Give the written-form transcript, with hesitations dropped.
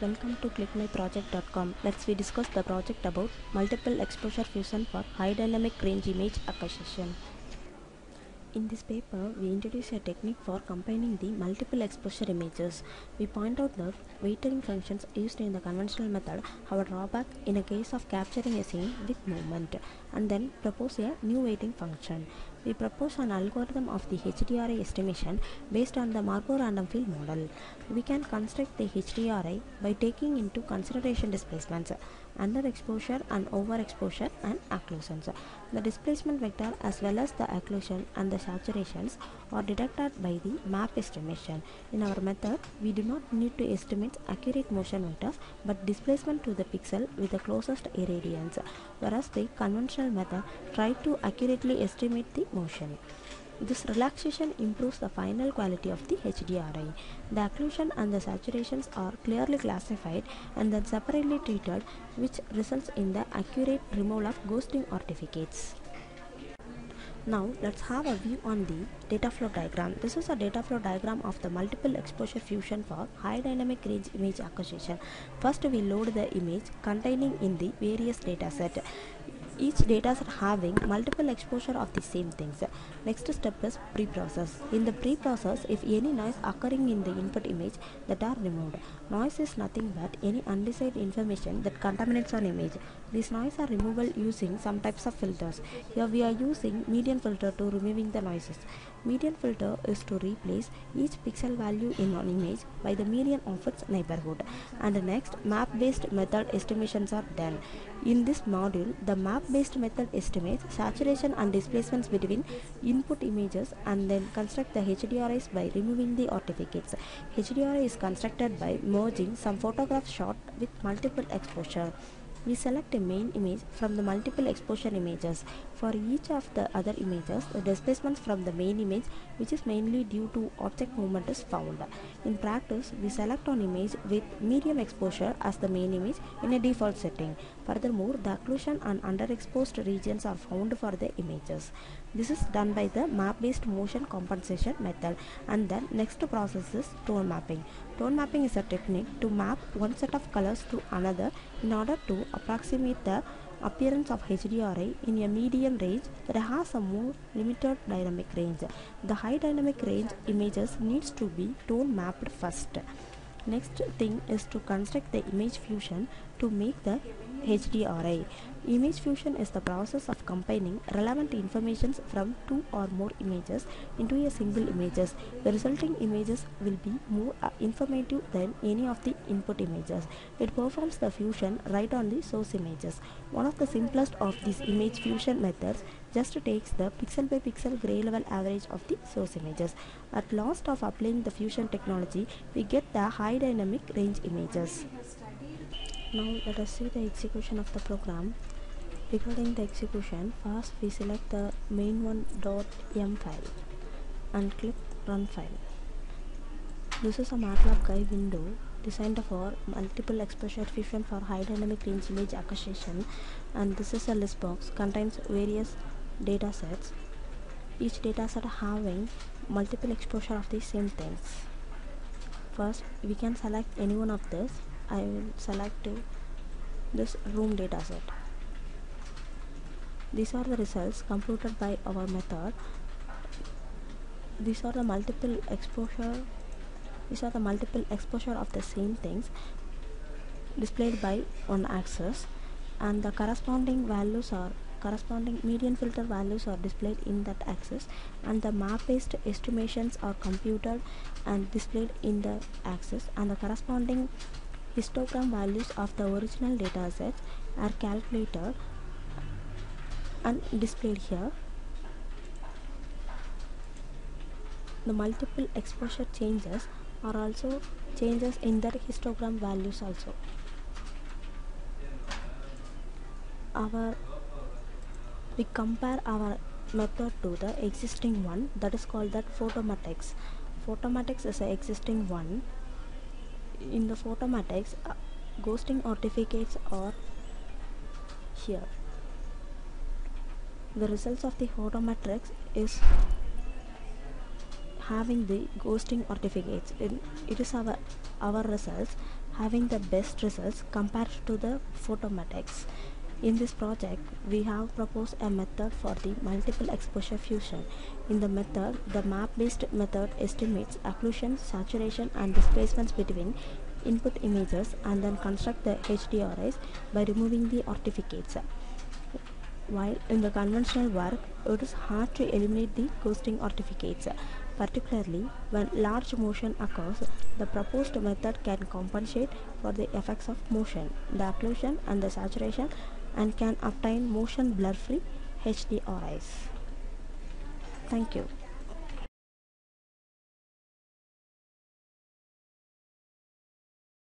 welcome to clickmyproject.com. Let's we discuss the project about multiple exposure fusion for high dynamic range image acquisition. In this paper, we introduce a technique for combining the multiple exposure images. We point out that weighting functions used in the conventional method have a drawback in a case of capturing a scene with movement, and then propose a new weighting function. We propose an algorithm of the HDRI estimation based on the Markov random field model. We can construct the HDRI by taking into consideration displacements, underexposure and overexposure, and occlusions. The displacement vector as well as the occlusion and the saturations are detected by the map estimation. In our method, we do not need to estimate accurate motion vectors but displacement to the pixel with the closest irradiance, whereas the conventional method try to accurately estimate the motion. This relaxation improves the final quality of the HDRI. The occlusion and the saturations are clearly classified and then separately treated, which results in the accurate removal of ghosting artifacts. Now let's have a view on the data flow diagram. This is a data flow diagram of the multiple exposure fusion for high dynamic range image acquisition. First we load the image containing in the various dataset. Each dataset having multiple exposure of the same things. Next step is pre-process. In the pre-process, if any noise occurring in the input image, that are removed. Noise is nothing but any undecided information that contaminates an image. These noise are removable using some types of filters. Here we are using median filter to removing the noises. Median filter is to replace each pixel value in an image by the median of its neighborhood. And next, map-based method estimations are done. In this module, the map-based method estimates saturation and displacements between input images and then construct the HDRIs by removing the artifacts. HDRI is constructed by merging some photograph shot with multiple exposure. We select a main image from the multiple exposure images. For each of the other images, the displacements from the main image, which is mainly due to object movement, is found. In practice, we select an image with medium exposure as the main image in a default setting. Furthermore, the occlusion and underexposed regions are found for the images. This is done by the map-based motion compensation method. And then next process is tone mapping. Tone mapping is a technique to map one set of colors to another in order to approximate the appearance of HDRI in a medium range that has a more limited dynamic range. The high dynamic range images needs to be tone mapped first. Next thing is to construct the image fusion to make the HDRI. Image fusion is the process of combining relevant information from two or more images into a single images. The resulting images will be more informative than any of the input images. It performs the fusion right on the source images. One of the simplest of these image fusion methods just takes the pixel by pixel gray level average of the source images. At last of applying the fusion technology, we get the high dynamic range images. Now let us see the execution of the program. Regarding the execution, first we select the main1.m file and click run file. This is a MATLAB guide window designed for multiple exposure fusion for high dynamic range image acquisition, and this is a list box contains various data sets, each dataset having multiple exposure of the same things. First we can select any one of this. I will select this room dataset. These are the results computed by our method. These are the multiple exposure of the same things displayed by one axis, and the corresponding median filter values are displayed in that axis, and the map based estimations are computed and displayed in the axis, and the corresponding histogram values of the original dataset are calculated and displayed here. The multiple exposure changes are also changes in their histogram values also. We compare our method to the existing one, that is called that photometrics. Photometrics is an existing one. In the photometrics, ghosting artifacts are here. The results of the photometrics is having the ghosting artifacts. It is our results having the best results compared to the photometrics. In this project, we have proposed a method for the multiple exposure fusion. In the method, the map-based method estimates occlusion, saturation and displacements between input images and then construct the HDRIs by removing the artifacts. While in the conventional work, it is hard to eliminate the ghosting artifacts. Particularly when large motion occurs, the proposed method can compensate for the effects of motion, the occlusion and the saturation, and can obtain motion blur-free HDRIs. Thank you.